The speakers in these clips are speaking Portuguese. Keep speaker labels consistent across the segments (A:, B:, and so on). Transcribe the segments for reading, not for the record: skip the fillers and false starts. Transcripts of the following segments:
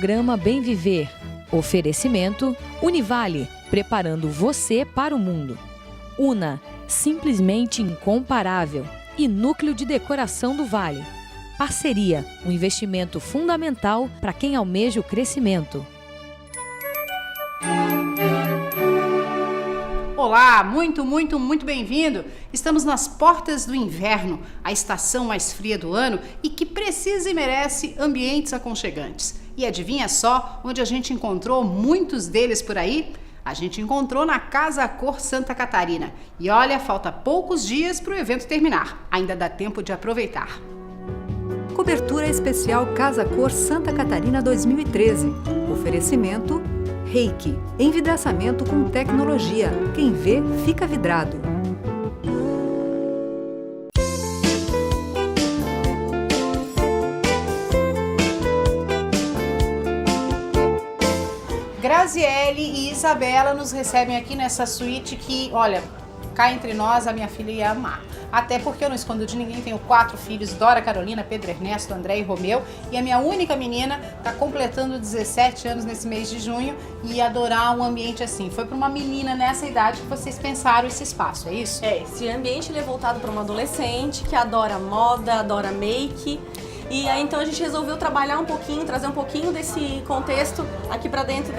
A: Programa Bem Viver. Oferecimento Univale, preparando você para o mundo. Una, simplesmente incomparável. E Núcleo de Decoração do Vale. Parceria, um investimento fundamental para quem almeja o crescimento.
B: Olá, muito bem-vindo! Estamos nas portas do inverno, a estação mais fria do ano e que precisa e merece ambientes aconchegantes. E adivinha só onde a gente encontrou muitos deles por aí? A gente encontrou na Casa Cor Santa Catarina. E olha, falta poucos dias para o evento terminar. Ainda dá tempo de aproveitar.
C: Cobertura especial Casa Cor Santa Catarina 2013. Oferecimento Reiki, envidraçamento com tecnologia. Quem vê, fica vidrado.
B: Graziele e Isabela nos recebem aqui nessa suíte que, olha, cá entre nós, a minha filha ia amar. Até porque eu não escondo de ninguém, tenho 4 filhos, Dora, Carolina, Pedro Ernesto, André e Romeu. E a minha única menina está completando 17 anos nesse mês de junho e ia adorar um ambiente assim. Foi para uma menina nessa idade que vocês pensaram esse espaço, é isso?
D: É, esse ambiente ele é voltado para uma adolescente que adora moda, adora make. E aí então a gente resolveu trabalhar um pouquinho, trazer um pouquinho desse contexto aqui para dentro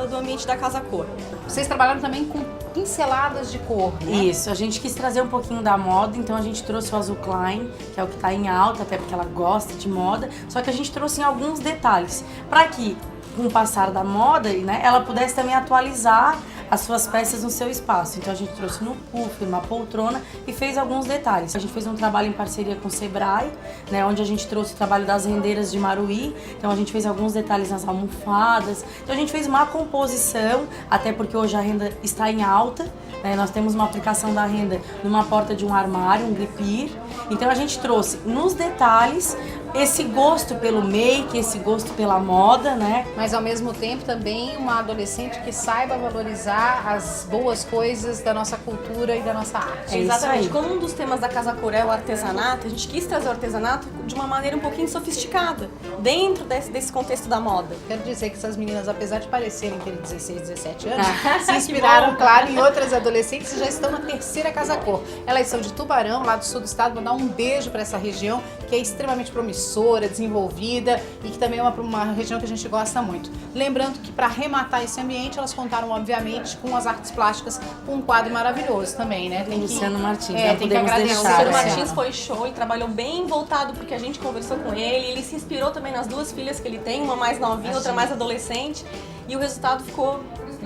D: do ambiente da Casa Cor.
B: Vocês trabalharam também com pinceladas de cor, né?
E: Isso, a gente quis trazer um pouquinho da moda, então a gente trouxe o azul Klein, que é o que está em alta, até porque ela gosta de moda, só que a gente trouxe em alguns detalhes, para que com o passar da moda, né, ela pudesse também atualizar as suas peças no seu espaço. Então a gente trouxe no puff, numa poltrona e fez alguns detalhes. A gente fez um trabalho em parceria com o Sebrae, né, onde a gente trouxe o trabalho das rendeiras de Maruí. Então a gente fez alguns detalhes nas almofadas. Então a gente fez uma composição, até porque hoje a renda está em alta, né, nós temos uma aplicação da renda numa porta de um armário, um gripir. Então a gente trouxe nos detalhes esse gosto pelo make, esse gosto pela moda, né?
B: Mas ao mesmo tempo também uma adolescente que saiba valorizar as boas coisas da nossa cultura e da nossa arte.
D: Exatamente. Como um dos temas da Casa Cor é o artesanato, a gente quis trazer o artesanato de uma maneira um pouquinho sofisticada, dentro desse contexto da moda.
B: Quero dizer que essas meninas, apesar de parecerem ter 16, 17 anos, se inspiraram, claro, em outras adolescentes e já estão na terceira Casa Cor. Elas são de Tubarão, lá do sul do estado. Vou dar um beijo para essa região que é extremamente promissora, desenvolvida e que também é uma região que a gente gosta muito. Lembrando que para arrematar esse ambiente, elas contaram, obviamente, com as artes plásticas, com um quadro maravilhoso também, né?
E: Tem Luciano Martins,
B: tem que agradecer.
D: O Luciano Martins foi show e trabalhou bem voltado porque a gente conversou com ele se inspirou também nas 2 filhas que ele tem, uma mais novinha, outra mais adolescente, e o resultado ficou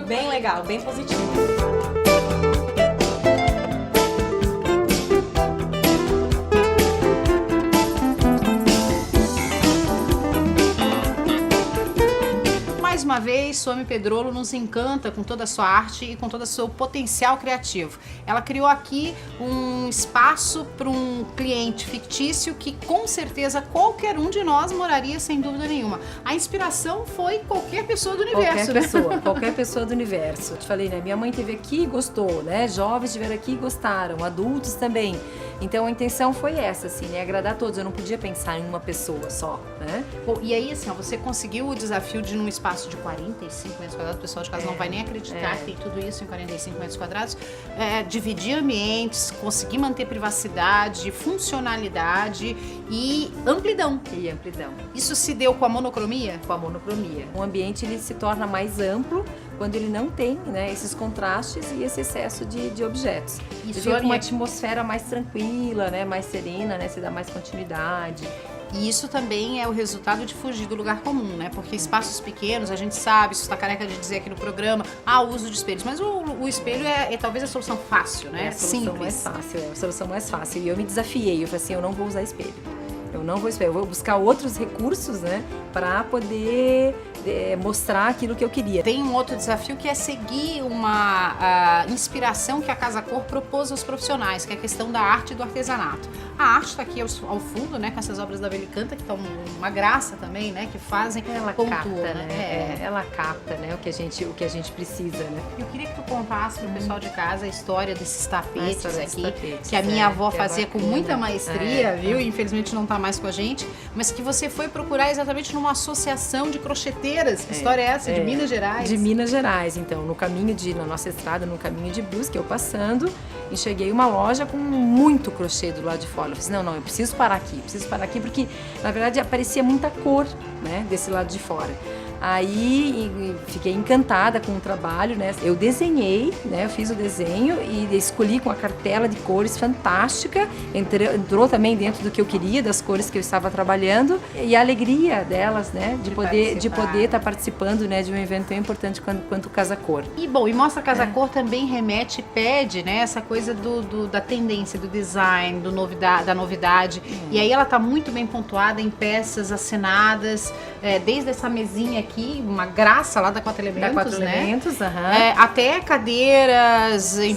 D: bem legal, bem positivo.
B: Mais uma vez, Suami Pedrolo nos encanta com toda a sua arte e com todo o seu potencial criativo. Ela criou aqui um espaço para um cliente fictício que com certeza qualquer um de nós moraria sem dúvida nenhuma. A inspiração foi qualquer pessoa do universo,
F: Qualquer pessoa do universo. Eu te falei, né? Minha mãe esteve aqui e gostou, né? Jovens estiveram aqui e gostaram, adultos também. Então a intenção foi essa, assim, né? Agradar a todos. Eu não podia pensar em uma pessoa só, né?
B: Bom, e aí, assim, ó, você conseguiu o desafio de num espaço de 45 metros quadrados, o pessoal de casa não vai nem acreditar que tem tudo isso em 45 metros quadrados, dividir ambientes, conseguir manter privacidade, funcionalidade e amplidão. Isso se deu com a monocromia?
F: Com a monocromia. O ambiente ele se torna mais amplo quando ele não tem, né, esses contrastes e esse excesso de objetos. Isso fica uma atmosfera mais tranquila, né, mais serena, né, se dá mais continuidade.
B: E isso também é o resultado de fugir do lugar comum, né? Porque espaços pequenos, a gente sabe, isso está careca de dizer aqui no programa, o uso de espelhos. Mas o espelho é talvez a solução fácil, né?
F: É a solução mais fácil, a solução mais fácil. E eu me desafiei, eu falei assim, eu não vou usar espelho. Eu vou buscar outros recursos, né, para poder mostrar aquilo que eu queria.
B: Tem um outro desafio que é seguir uma inspiração que a Casa Cor propôs aos profissionais, que é a questão da arte e do artesanato. A arte está aqui ao fundo, né, com essas obras da Belicanta, que estão uma graça também, né, que fazem
F: capta, né? Ela capta, né, o que a gente precisa, né?
B: Eu queria que tu contasse pro pessoal de casa a história desses tapetes aqui, que a minha avó fazia com muita maestria, viu? Infelizmente não está mais com a gente, mas que você foi procurar exatamente numa associação de crocheteiros fronteiras. Que história é essa? De Minas Gerais?
F: De Minas Gerais, então. Na nossa estrada, no caminho de busca, eu passando, enxerguei uma loja com muito crochê do lado de fora. Eu falei, não, eu preciso parar aqui, porque, na verdade, aparecia muita cor, né, desse lado de fora. Aí fiquei encantada com o trabalho, né? Eu desenhei, né? Eu fiz o desenho e escolhi com a cartela de cores fantástica. Entrou também dentro do que eu queria, das cores que eu estava trabalhando. E a alegria delas, né? De poder estar participando, né? De um evento tão importante quanto o Casa Cor.
B: E bom, e Mostra Casa Cor também remete, pede, né? Essa coisa da tendência, do design, da novidade. E aí ela tá muito bem pontuada em peças assinadas, desde essa mesinha aqui, uma graça lá da Quatro Elementos, né? Até cadeiras, enfim,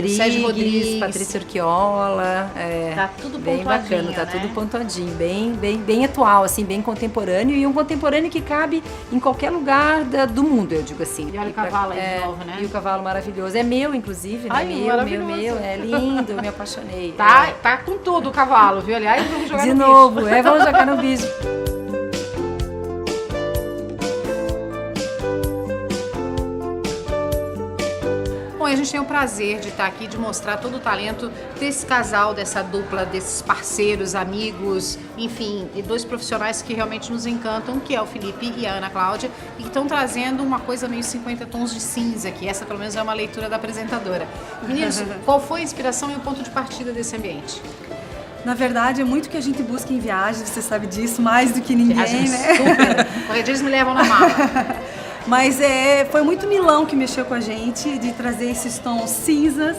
B: Sérgio Rodrigues,
F: Patrícia Urquiola.
B: Tá tudo
F: bem
B: pontuadinho,
F: bacana, tá
B: né?
F: tudo pontuadinho, bem atual, assim, bem contemporâneo, e um contemporâneo que cabe em qualquer lugar do mundo, eu digo assim.
B: E olha o cavalo aí de novo, né?
F: E o cavalo maravilhoso. É meu, inclusive, né? Meu, é lindo, eu me apaixonei.
B: Tá com tudo o cavalo, viu? Aliás, vamos jogar
F: de
B: no
F: novo,
B: bicho.
F: Vamos jogar no bicho.
B: Bom, e a gente tem o prazer de estar aqui, de mostrar todo o talento desse casal, dessa dupla, desses parceiros, amigos, enfim, e dois profissionais que realmente nos encantam, que é o Felipe e a Ana Cláudia, e que estão trazendo uma coisa meio 50 tons de cinza aqui. Essa, pelo menos, é uma leitura da apresentadora. Meninos, qual foi a inspiração e o ponto de partida desse ambiente?
G: Na verdade, é muito que a gente busca em viagens, você sabe disso, mais do que ninguém,
B: Viagens
G: né?
B: super. Qualquer dia eles me levam na mala.
G: Mas foi muito Milão que mexeu com a gente, de trazer esses tons cinzas,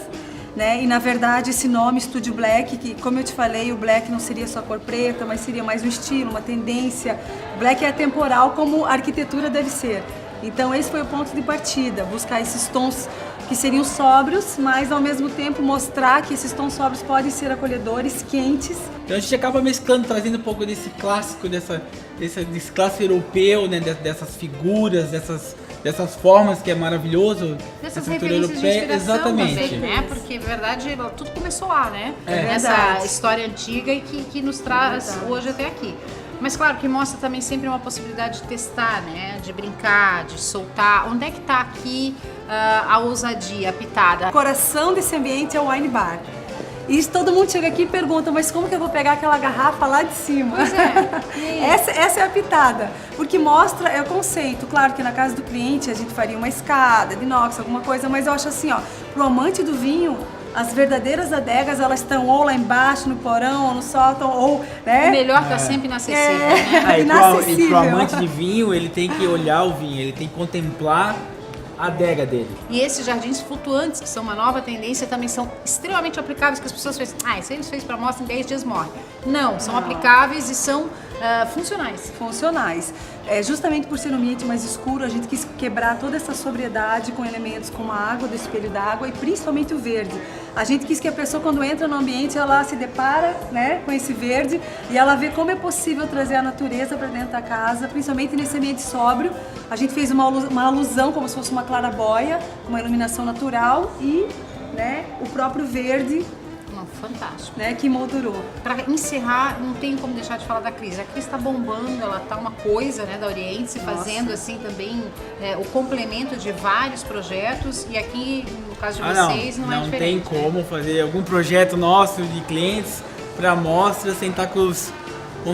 G: né? E na verdade esse nome Studio Black, que como eu te falei, o black não seria só cor preta, mas seria mais um estilo, uma tendência. O black é atemporal como a arquitetura deve ser. Então esse foi o ponto de partida, buscar esses tons que seriam sóbrios, mas ao mesmo tempo mostrar que esses tons sóbrios podem ser acolhedores, quentes.
H: Então a gente acaba mesclando, trazendo um pouco desse clássico, desse clássico europeu, né? Dessas figuras, dessas formas que é maravilhoso.
B: Dessas
H: essa cultura
B: referências de
H: europeia,
B: inspiração
H: exatamente.
B: também, né? Porque, na verdade, tudo começou lá, né?
G: É
B: Essa
G: verdade.
B: história antiga e que nos traz hoje até aqui. Mas claro que mostra também sempre uma possibilidade de testar, né? De brincar, de soltar. Onde é que tá aqui a ousadia, a pitada?
G: O coração desse ambiente é o wine bar. E todo mundo chega aqui e pergunta, mas como que eu vou pegar aquela garrafa lá de cima?
B: Pois é.
G: Essa é a pitada, porque mostra, é o conceito. Claro que na casa do cliente a gente faria uma escada de inox, alguma coisa, mas eu acho assim, ó, pro amante do vinho, as verdadeiras adegas, elas estão ou lá embaixo, no porão, ou no sótão, ou, né?
B: O melhor tá sempre inacessível, né?
G: Inacessível.
H: E pro amante de vinho, ele tem que olhar o vinho, ele tem que contemplar a adega dele.
B: E esses jardins flutuantes, que são uma nova tendência, também são extremamente aplicáveis, que as pessoas pensam, isso eles fez para mostra, em 10 dias morre. Não, são aplicáveis e são funcionais.
G: Funcionais. Justamente por ser um ambiente mais escuro, a gente quis quebrar toda essa sobriedade com elementos como a água do espelho d'água e principalmente o verde. A gente quis que a pessoa, quando entra no ambiente, ela se depara, né, com esse verde e ela vê como é possível trazer a natureza para dentro da casa, principalmente nesse ambiente sóbrio. A gente fez uma alusão como se fosse uma clarabóia, uma iluminação natural e, né, o próprio verde,
B: Fantástico.
G: né, que moldurou.
B: Para encerrar, não tem como deixar de falar da Cris. A Cris está bombando, ela tá uma coisa, né, da Oriente, fazendo assim também o complemento de vários projetos. E aqui, no caso de vocês, não é
H: não
B: diferente.
H: tem como fazer algum projeto nosso de clientes para mostra sem estar com os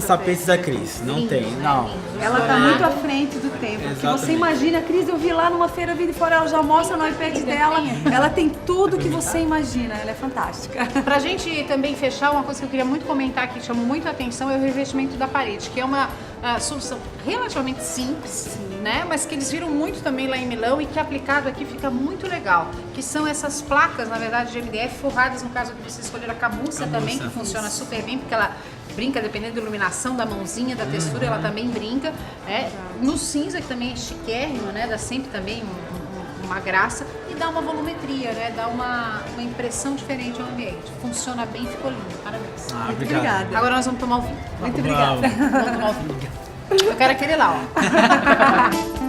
H: tapetes da Cris. Não
B: Lindos,
H: tem,
B: né?
H: não.
B: Lindos.
G: Ela está muito à frente do tempo. Porque
H: Exatamente.
G: você imagina, a Cris, eu vi lá numa feira, vi de fora, ela já mostra no iPad dela. Ela tem tudo que você imagina, ela é fantástica.
B: Pra gente também fechar, uma coisa que eu queria muito comentar que chamou muito a atenção é o revestimento da parede, que é uma solução relativamente simples, né? Mas que eles viram muito também lá em Milão e que aplicado aqui fica muito legal. Que são essas placas, na verdade, de MDF forradas, no caso que vocês escolheram a camuça também, que funciona super bem, porque ela brinca, dependendo da iluminação, da mãozinha, da textura, ela também brinca. No cinza, que também é chiquérrimo, né? Dá sempre também uma graça e dá uma volumetria, né? Dá uma impressão diferente ao ambiente. Funciona bem, ficou lindo. Parabéns.
G: Muito obrigada.
B: Agora nós vamos tomar o vinho.
G: Muito obrigada.
B: Vamos tomar o vinho. Eu quero aquele lá, ó.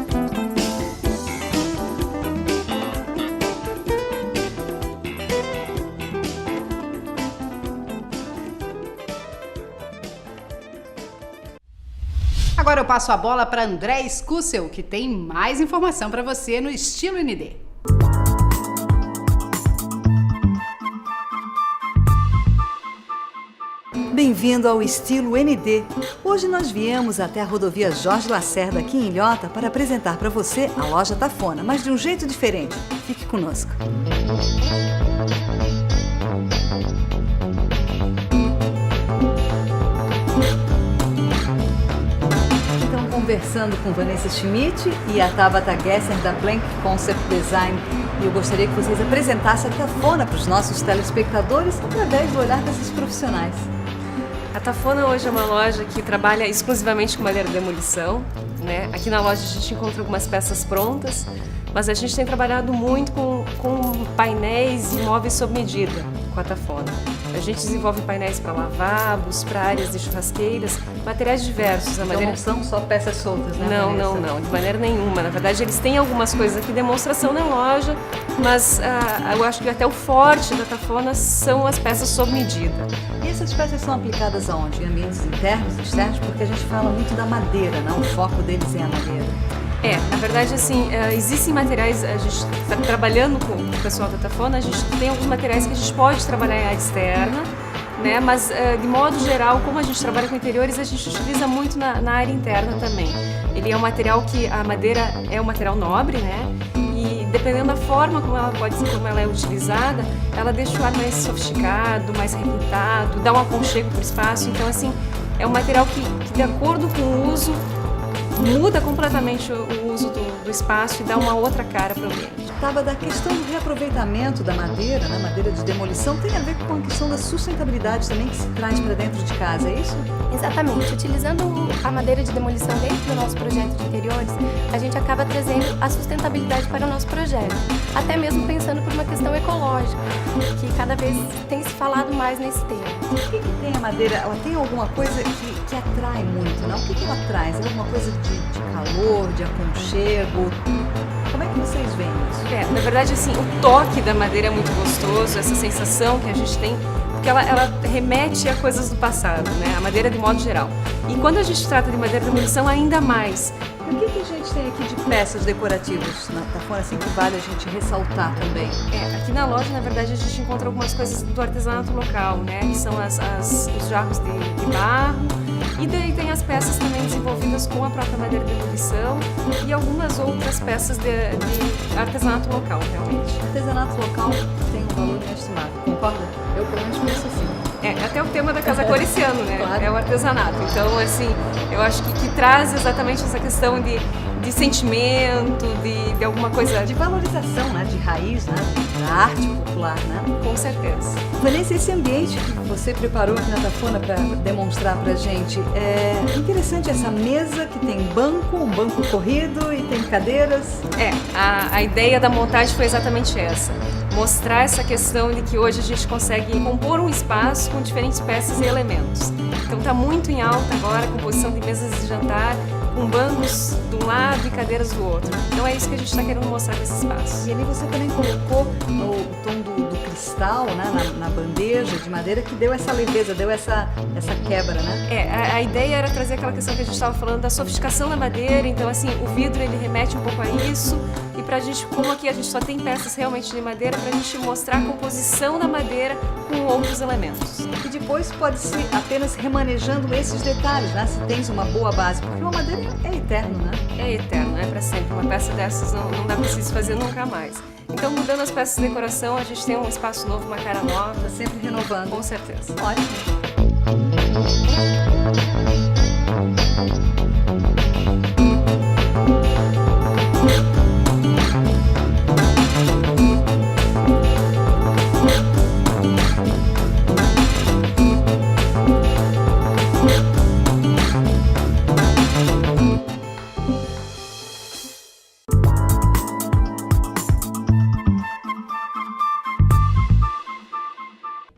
B: Agora eu passo a bola para André Scussel, que tem mais informação para você no Estilo ND.
C: Bem-vindo ao Estilo ND. Hoje nós viemos até a rodovia Jorge Lacerda, aqui em Ilhota, para apresentar para você a loja Tafona, mas de um jeito diferente. Fique conosco. Então, conversando com Vanessa Schmidt e a Tabata Gesser da Plank Concept Design, e eu gostaria que vocês apresentassem a Tafona para os nossos telespectadores através do olhar desses profissionais.
F: A Tafona hoje é uma loja que trabalha exclusivamente com madeira de demolição, né? Aqui na loja a gente encontra algumas peças prontas, mas a gente tem trabalhado muito com painéis e móveis sob medida com a Tafona. A gente desenvolve painéis para lavabos, para áreas de churrasqueiras, materiais diversos.
C: Então não são só peças soltas, né?
F: Não, de maneira nenhuma. Na verdade, eles têm algumas coisas aqui, demonstração na loja, mas eu acho que até o forte da Tafona são as peças sob medida.
C: E essas peças são aplicadas aonde? Em ambientes internos e externos? Porque a gente fala muito da madeira, né? O foco deles é a madeira.
F: Na verdade, assim, existem materiais, a gente está trabalhando com o pessoal da Tafona, a gente tem alguns materiais que a gente pode trabalhar em área externa, né? Mas, de modo geral, como a gente trabalha com interiores, a gente utiliza muito na área interna também. Ele é um material que, a madeira é um material nobre, né? E dependendo da forma como ela é utilizada, ela deixa o ar mais sofisticado, mais requintado, dá um aconchego para o espaço. Então, assim, é um material que de acordo com o uso, muda completamente o uso do espaço e dá uma outra cara para o ambiente.
C: Estava da questão do reaproveitamento da madeira, né? Madeira de demolição, tem a ver com a questão da sustentabilidade também que se traz para dentro de casa, é isso?
I: Exatamente. Utilizando a madeira de demolição dentro do nosso projeto de interiores, a gente acaba trazendo a sustentabilidade para o nosso projeto. Até mesmo pensando por uma questão ecológica, que cada vez tem se falado mais nesse tema.
C: O que tem a madeira? Ela tem alguma coisa que atrai muito, não? O que ela traz? É alguma coisa de calor, de aconchego? Como é que vocês veem isso?
F: Na verdade, assim, o toque da madeira é muito gostoso, essa sensação que a gente tem, porque ela remete a coisas do passado, né? A madeira de modo geral. E quando a gente trata de madeira de demolição, ainda mais.
C: E o que a gente tem aqui de peças decorativas na Tafona, assim, que vale a gente ressaltar também?
F: Aqui na loja, na verdade, a gente encontra algumas coisas do artesanato local, né? Que são os jarros de barro. E daí tem as peças também desenvolvidas com a própria madeira de demolição e algumas outras peças de artesanato local, realmente.
C: Artesanato local tem um valor inestimável, concorda? Eu pelo menos penso assim.
F: Até o tema da Casa Cor esse ano, né?
C: Claro.
F: É o artesanato. Então, assim, eu acho que traz exatamente essa questão de sentimento, de alguma coisa...
C: De valorização, né? De raiz, né? Da arte popular, né?
F: Com certeza.
C: Vanessa, esse ambiente que você preparou aqui na Tafona para demonstrar pra gente, é interessante essa mesa que tem um banco corrido e tem cadeiras.
F: A ideia da montagem foi exatamente essa. Mostrar essa questão de que hoje a gente consegue compor um espaço com diferentes peças e elementos. Então está muito em alta agora a composição de mesas de jantar, com bancos de um lado e cadeiras do outro. Então é isso que a gente está querendo mostrar nesse espaço.
C: E ali você também colocou o tom do cristal, né, na bandeja de madeira, que deu essa leveza, deu essa quebra, né?
F: A ideia era trazer aquela questão que a gente estava falando da sofisticação da madeira. Então, assim, o vidro ele remete um pouco a isso. E pra gente, como aqui a gente só tem peças realmente de madeira, pra gente mostrar a composição da madeira com outros elementos.
C: E depois pode-se apenas remanejando esses detalhes, né? Se tens uma boa base, porque uma madeira é eterno, né?
F: É eterno, é pra sempre. Uma peça dessas não dá pra se fazer nunca mais. Então, mudando as peças de decoração, a gente tem um espaço novo, uma cara nova.
C: Tá sempre renovando.
F: Com certeza.
C: Ótimo.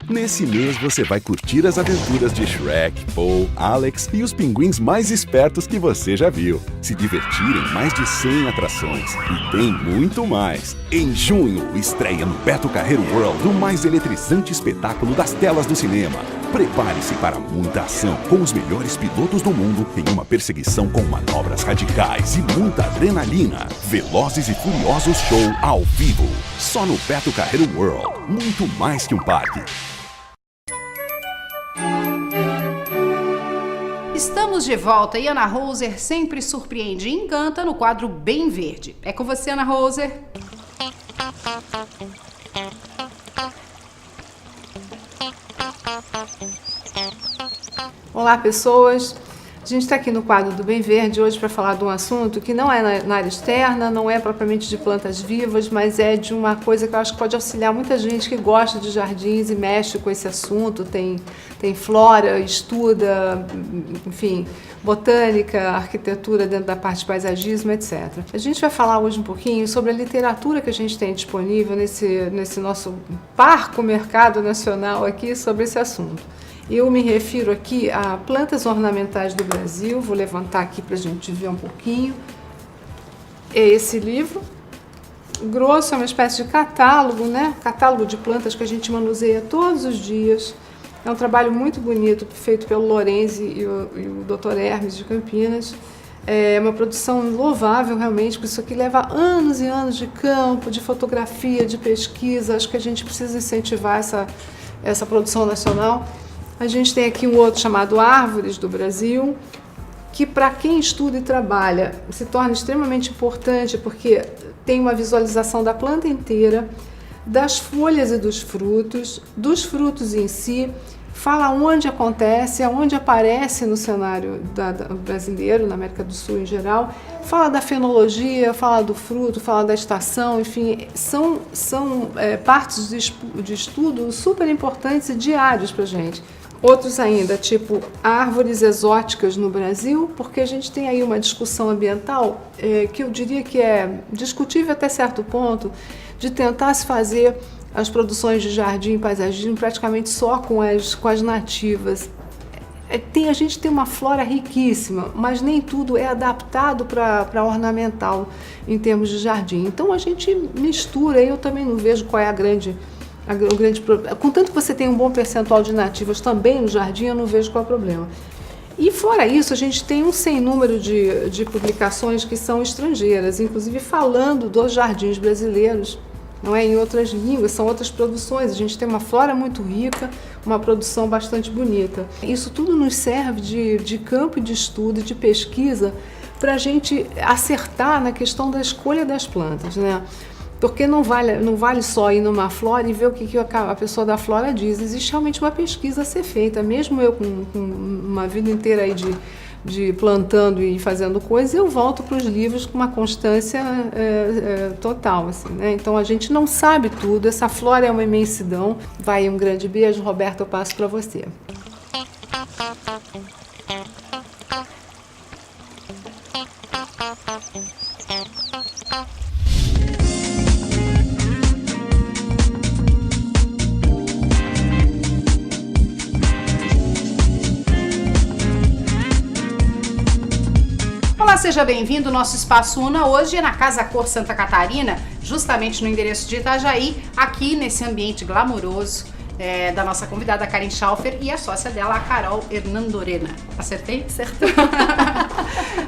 J: Nesse mês você vai curtir as aventuras de Shrek, Paul, Alex e os pinguins mais espertos que você já viu. Se divertir em mais de 100 atrações. E tem muito mais. Em junho, estreia no Beto Carreiro World o mais eletrizante espetáculo das telas do cinema. Prepare-se para muita ação com os melhores pilotos do mundo em uma perseguição com manobras radicais e muita adrenalina. Velozes e Furiosos Show ao vivo. Só no Beto Carreiro World. Muito mais que um parque.
B: Estamos de volta e Ana Roser sempre surpreende e encanta no quadro Bem Verde. É com você, Ana Roser.
K: Olá, pessoas. A gente está aqui no quadro do Bem Verde hoje para falar de um assunto que não é na área externa, não é propriamente de plantas vivas, mas é de uma coisa que eu acho que pode auxiliar muita gente que gosta de jardins e mexe com esse assunto, tem flora, estuda, enfim, botânica, arquitetura dentro da parte de paisagismo, etc. A gente vai falar hoje um pouquinho sobre a literatura que a gente tem disponível nesse nosso parco mercado nacional aqui sobre esse assunto. Eu me refiro aqui a plantas ornamentais do Brasil, vou levantar aqui para a gente ver um pouquinho. É esse livro, grosso, é uma espécie de catálogo, né? Catálogo de plantas que a gente manuseia todos os dias. É um trabalho muito bonito, feito pelo Lorenzi e o Dr. Hermes de Campinas. É uma produção louvável, realmente, porque isso aqui leva anos e anos de campo, de fotografia, de pesquisa. Acho que a gente precisa incentivar essa produção nacional. A gente tem aqui um outro chamado Árvores do Brasil, que para quem estuda e trabalha se torna extremamente importante, porque tem uma visualização da planta inteira, das folhas e dos frutos em si, fala onde acontece, aonde aparece no cenário brasileiro, na América do Sul em geral, fala da fenologia, fala do fruto, fala da estação, enfim, são partes de estudo super importantes e diários para a gente. Outros ainda, tipo árvores exóticas no Brasil, porque a gente tem aí uma discussão ambiental que eu diria que é discutível até certo ponto, de tentar se fazer as produções de jardim e paisagismo praticamente só com as nativas. A gente tem uma flora riquíssima, mas nem tudo é adaptado para ornamental em termos de jardim. Então a gente mistura, eu também não vejo qual é o grande problema. Contanto que você tem um bom percentual de nativas também no jardim, eu não vejo qual é o problema. E fora isso, a gente tem um sem número de publicações que são estrangeiras, inclusive falando dos jardins brasileiros, não é, em outras línguas, são outras produções. A gente tem uma flora muito rica, uma produção bastante bonita. Isso tudo nos serve de campo de estudo, de pesquisa, para a gente acertar na questão da escolha das plantas, né? Porque não vale só ir numa flora e ver o que a pessoa da flora diz. Existe realmente uma pesquisa a ser feita. Mesmo eu com uma vida inteira aí de plantando e fazendo coisas, eu volto para os livros com uma constância total, assim, né? Então a gente não sabe tudo, essa flora é uma imensidão. Vai, um grande beijo, Roberto, eu passo para você.
B: Olá, seja bem-vindo ao nosso Espaço Una. Hoje é na Casa Cor Santa Catarina, justamente no endereço de Itajaí, aqui nesse ambiente glamouroso da nossa convidada Karen Schaufer e a sócia dela, a Carol Hernandorena. Acertei?
I: Acertou.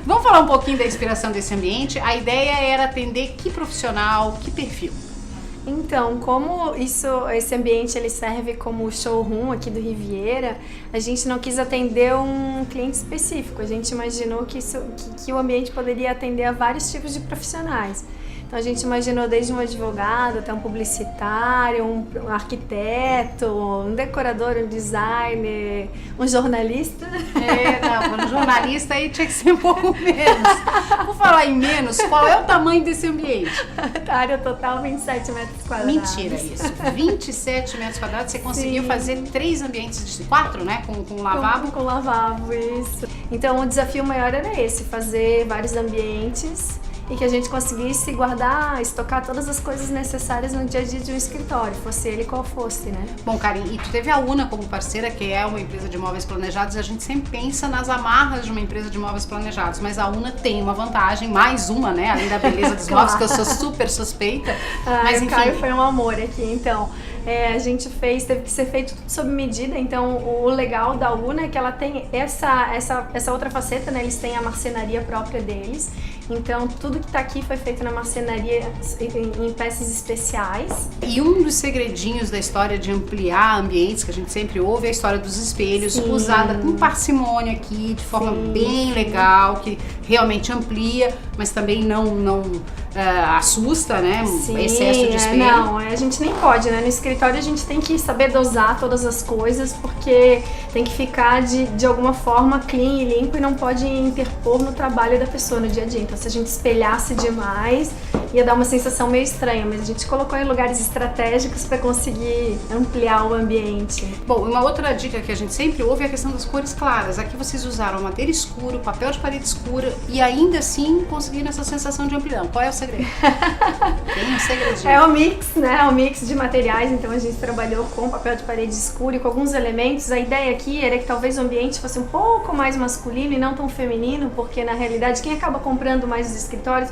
B: Vamos falar um pouquinho da inspiração desse ambiente. A ideia era atender que profissional, que perfil?
I: Então, como esse ambiente ele serve como showroom aqui do Riviera, a gente não quis atender um cliente específico. A gente imaginou que o ambiente poderia atender a vários tipos de profissionais. Então a gente imaginou desde um advogado até um publicitário, um arquiteto, um decorador, um designer, um jornalista.
B: Um jornalista aí tinha que ser um pouco menos. Por falar em menos, qual é o tamanho desse ambiente?
I: A área total, 27 metros quadrados.
B: Mentira isso, 27 metros quadrados, você conseguiu fazer 3 ambientes, 4, né? Com lavabo?
I: Com lavabo, isso. Então o desafio maior era esse, fazer vários ambientes e que a gente conseguisse guardar, estocar todas as coisas necessárias no dia a dia de um escritório, fosse ele qual fosse, né?
B: Bom, Karen, e tu teve a Una como parceira, que é uma empresa de móveis planejados, e a gente sempre pensa nas amarras de uma empresa de móveis planejados, mas a Una tem uma vantagem, mais uma, né? Além da beleza dos móveis, que eu sou super suspeita.
I: Mas enfim. O Caio foi um amor aqui, então. a gente teve que ser feito tudo sob medida, então o legal da UNA é que ela tem essa outra faceta, né? Eles têm a marcenaria própria deles, então tudo que está aqui foi feito na marcenaria em peças especiais.
B: E um dos segredinhos da história de ampliar ambientes, que a gente sempre ouve, é a história dos espelhos, usada com parcimônia aqui, de forma bem legal, que realmente amplia, mas também não assusta, né? Excesso de espelho.
I: Não, a gente nem pode, né? No escritório a gente tem que saber dosar todas as coisas, porque tem que ficar de alguma forma clean e limpo e não pode interpor no trabalho da pessoa no dia a dia. Então, se a gente espelhasse demais, ia dar uma sensação meio estranha, mas a gente colocou em lugares estratégicos para conseguir ampliar o ambiente.
B: Bom, uma outra dica que a gente sempre ouve é a questão das cores claras. Aqui vocês usaram madeira escura, papel de parede escura e ainda assim conseguiram essa sensação de amplidão. Qual é o segredo? Tem um segredinho.
I: É o mix, né? É o mix de materiais, então a gente trabalhou com papel de parede escuro e com alguns elementos. A ideia aqui era que talvez o ambiente fosse um pouco mais masculino e não tão feminino, porque na realidade quem acaba comprando mais os escritórios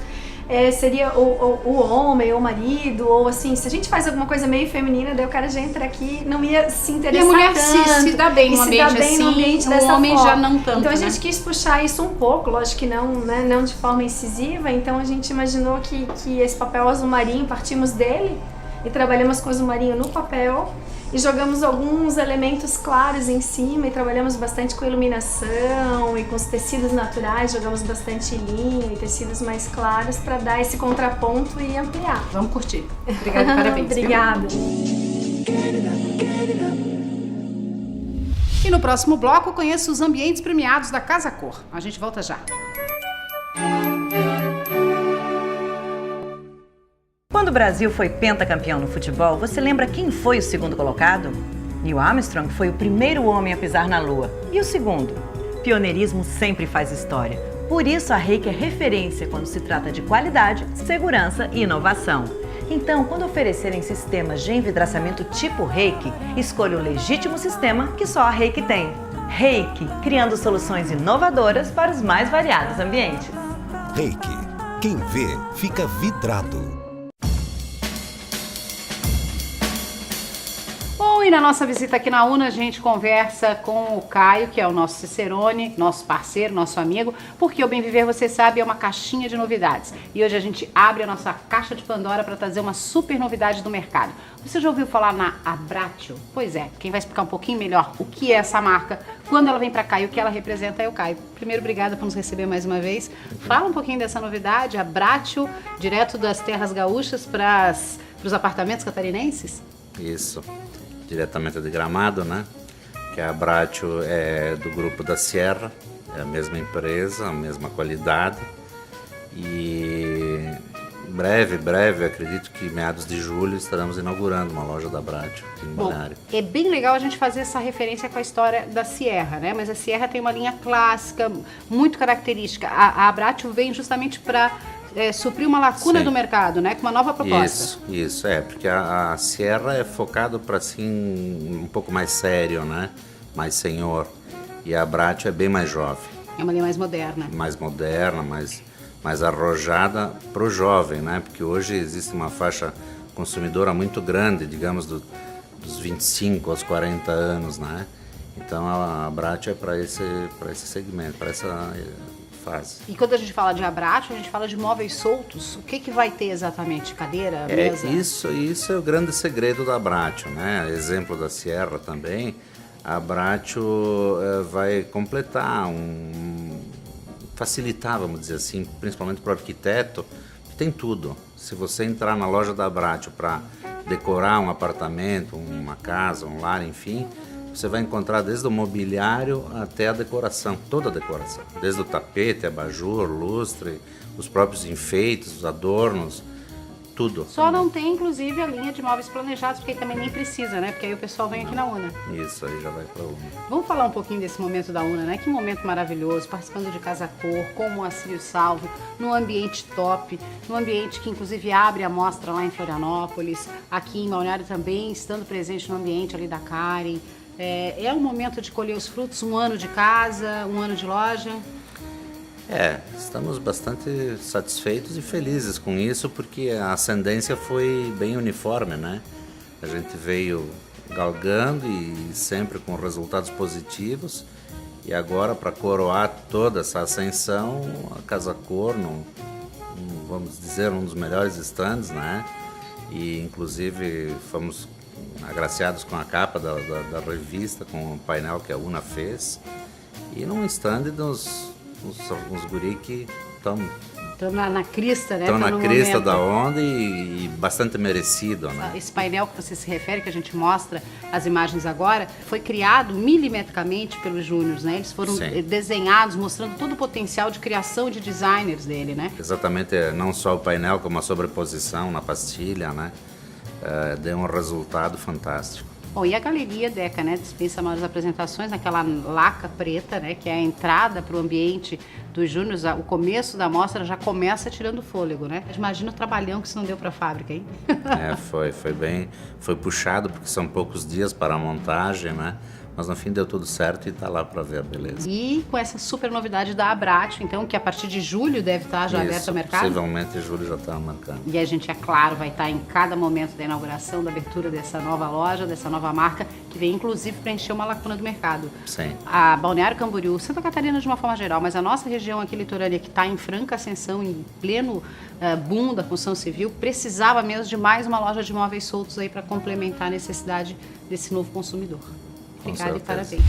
I: seria o homem, ou o marido, ou assim, se a gente faz alguma coisa meio feminina, daí o cara já entra aqui, não ia se interessar tanto.
B: E a mulher se dá bem no ambiente assim, o homem já não tanto,
I: então a gente quis puxar isso um pouco, lógico que não, né, não de forma incisiva, então a gente imaginou que esse papel azul marinho, partimos dele e trabalhamos com azul marinho no papel, e jogamos alguns elementos claros em cima e trabalhamos bastante com iluminação e com os tecidos naturais, jogamos bastante linho e tecidos mais claros para dar esse contraponto e ampliar.
B: Vamos curtir. Obrigada e parabéns.
I: Obrigada.
B: E no próximo bloco conheço os ambientes premiados da Casa Cor. A gente volta já.
L: Quando o Brasil foi pentacampeão no futebol, você lembra quem foi o segundo colocado? Neil Armstrong foi o primeiro homem a pisar na Lua. E o segundo? Pioneirismo sempre faz história. Por isso a Reiki é referência quando se trata de qualidade, segurança e inovação. Então, quando oferecerem sistemas de envidraçamento tipo Reiki, escolha o legítimo sistema que só a Reiki tem. Reiki, criando soluções inovadoras para os mais variados ambientes.
M: Reiki, quem vê fica vidrado.
B: Bom, e na nossa visita aqui na UNA, a gente conversa com o Caio, que é o nosso Cicerone, nosso parceiro, nosso amigo, porque o Bem Viver, você sabe, é uma caixinha de novidades. E hoje a gente abre a nossa caixa de Pandora para trazer uma super novidade do mercado. Você já ouviu falar na Abratio? Pois é, quem vai explicar um pouquinho melhor o que é essa marca, quando ela vem para cá e o que ela representa é o Caio. Primeiro, obrigada por nos receber mais uma vez. Fala um pouquinho dessa novidade, Abratio, direto das terras gaúchas para os apartamentos catarinenses?
N: Isso. Diretamente de Gramado, né? Que a Abratio é do grupo da Sierra, é a mesma empresa, a mesma qualidade. E breve, acredito que meados de julho estaremos inaugurando uma loja da Abratio aqui em Balneário.
B: É bem legal a gente fazer essa referência com a história da Sierra, né? Mas a Sierra tem uma linha clássica, muito característica. A Abratio vem justamente para suprir uma lacuna do mercado, né? Com uma nova proposta.
N: Isso, porque a Sierra é focado para assim um pouco mais sério, né? Mais senhor. E a Abratio é bem mais jovem.
B: É uma linha mais moderna.
N: Mais moderna, mais arrojada para o jovem, né? Porque hoje existe uma faixa consumidora muito grande, digamos dos 25 aos 40 anos, né? Então a Abratio é para esse segmento, para essa fase.
B: E quando a gente fala de Abratio, a gente fala de móveis soltos. O que vai ter exatamente? Cadeira, mesa?
N: Isso é o grande segredo da Abratio, né? Exemplo da Sierra também. A Abratio vai completar, facilitar, vamos dizer assim, principalmente para o arquiteto, que tem tudo. Se você entrar na loja da Abratio para decorar um apartamento, uma casa, um lar, enfim, você vai encontrar desde o mobiliário até a decoração, toda a decoração. Desde o tapete, abajur, lustre, os próprios enfeites, os adornos, tudo.
B: Só não tem, inclusive, a linha de móveis planejados, porque aí também nem precisa, né? Porque aí o pessoal vem aqui na UNA.
N: Isso, aí já vai para a UNA.
B: Vamos falar um pouquinho desse momento da UNA, né? Que momento maravilhoso, participando de Casa Cor, com o Moacir Salvo, num ambiente top, num ambiente que inclusive abre a mostra lá em Florianópolis, aqui em Balneário também, estando presente no ambiente ali da Karen. É um momento de colher os frutos, um ano de casa, um ano de loja?
N: Estamos bastante satisfeitos e felizes com isso, porque a ascendência foi bem uniforme, né? A gente veio galgando e sempre com resultados positivos. E agora, para coroar toda essa ascensão, a Casa Cor, vamos dizer, um dos melhores stands, né? E inclusive fomos agraciados com a capa da revista, com o painel que a UNA fez. E num stand dos guri que estão
B: na crista, né?
N: Estão na crista da onda e bastante merecido, né?
B: Esse painel que você se refere, que a gente mostra as imagens agora, foi criado milimetricamente pelos júniores, né? Eles foram desenhados, mostrando todo o potencial de criação de designers dele, né?
N: Exatamente, não só o painel, como a sobreposição na pastilha, né? Deu um resultado fantástico.
B: Bom, e a Galeria Deca, né, dispensa maiores apresentações naquela laca preta, né, que é a entrada para o ambiente dos júniores. O começo da mostra já começa tirando fôlego, né? Imagina o trabalhão que isso não deu para a fábrica, hein?
N: Foi puxado, porque são poucos dias para a montagem, né? Mas no fim deu tudo certo e está lá para ver a beleza.
B: E com essa super novidade da Abratio, então, que a partir de julho deve estar já aberto ao mercado?
N: Possivelmente em julho já está marcando.
B: E a gente, é claro, vai estar em cada momento da inauguração, da abertura dessa nova loja, dessa nova marca, que vem inclusive preencher uma lacuna do mercado.
N: Sim.
B: A Balneário Camboriú, Santa Catarina de uma forma geral, mas a nossa região aqui litorânea, que está em franca ascensão, em pleno boom da construção civil, precisava mesmo de mais uma loja de móveis soltos aí para complementar a necessidade desse novo consumidor. Obrigada e parabéns.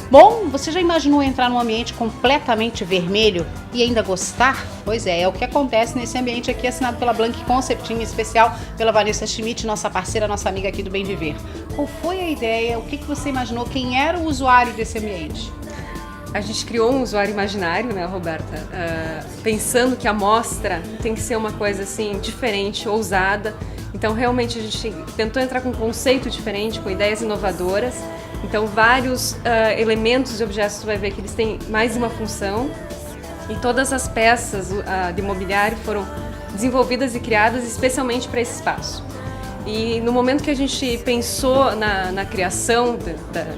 B: Bom, você já imaginou entrar num ambiente completamente vermelho e ainda gostar? Pois é o que acontece nesse ambiente aqui, assinado pela Blank Concept, em especial pela Vanessa Schmidt, nossa parceira, nossa amiga aqui do Bem Viver. Qual foi a ideia? O que você imaginou? Quem era o usuário desse ambiente?
O: A gente criou um usuário imaginário, né, Roberta? Pensando que a mostra tem que ser uma coisa assim, diferente, ousada. Então, realmente, a gente tentou entrar com um conceito diferente, com ideias inovadoras. Então, vários elementos e objetos, você vai ver que eles têm mais uma função. E todas as peças de mobiliário foram desenvolvidas e criadas especialmente para esse espaço. E no momento que a gente pensou na criação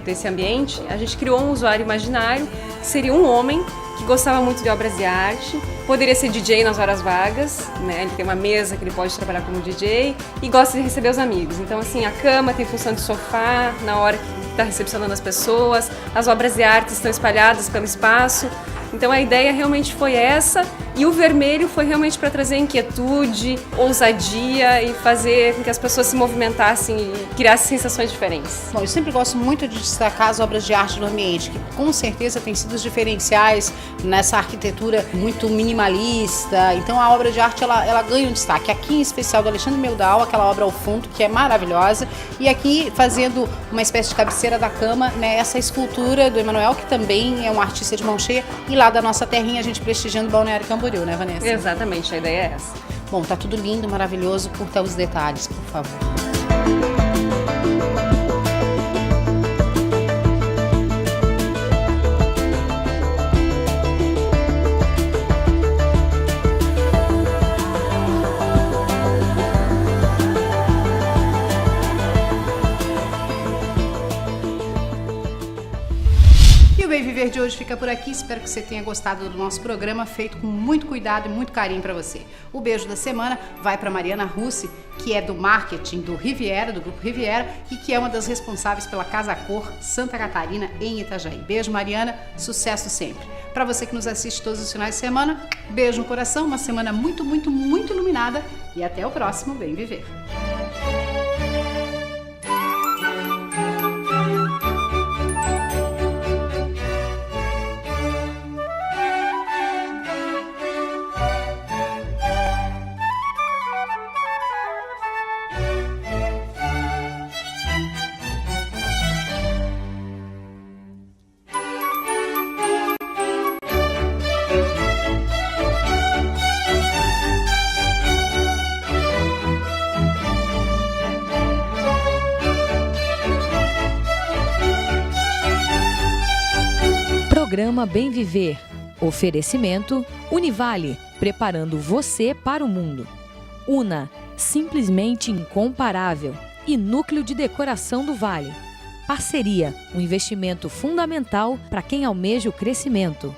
O: desse ambiente, a gente criou um usuário imaginário, que seria um homem que gostava muito de obras de arte, poderia ser DJ nas horas vagas, né? Ele tem uma mesa que ele pode trabalhar como DJ e gosta de receber os amigos. Então, assim, a cama tem função de sofá na hora que está recepcionando as pessoas, as obras de arte estão espalhadas pelo espaço. Então a ideia realmente foi essa, e o vermelho foi realmente para trazer inquietude, ousadia e fazer com que as pessoas se movimentassem e criassem sensações diferentes.
B: Bom, eu sempre gosto muito de destacar as obras de arte do ambiente, que com certeza têm sido os diferenciais nessa arquitetura muito minimalista. Então a obra de arte ela ganha um destaque. Aqui em especial do Alexandre Meldau, aquela obra ao fundo, que é maravilhosa, e aqui fazendo uma espécie de cabeceira da cama, né, essa escultura do Emanuel, que também é um artista de mão cheia, e lá da nossa terrinha a gente prestigiando o Balneário Camboriú, né, Vanessa?
O: Exatamente, a ideia é essa.
B: Bom, tá tudo lindo, maravilhoso, curta os detalhes, por favor. Bem Viver de hoje fica por aqui. Espero que você tenha gostado do nosso programa, feito com muito cuidado e muito carinho para você. O beijo da semana vai para Mariana Russi, que é do marketing do Riviera, do Grupo Riviera, e que é uma das responsáveis pela Casa Cor Santa Catarina, em Itajaí. Beijo, Mariana. Sucesso sempre. Para você que nos assiste todos os finais de semana, beijo no coração, uma semana muito, muito, muito iluminada, e até o próximo Bem Viver.
A: Programa Bem Viver. Oferecimento Univale, preparando você para o mundo. Una, simplesmente incomparável e núcleo de decoração do Vale. Parceria, um investimento fundamental para quem almeja o crescimento.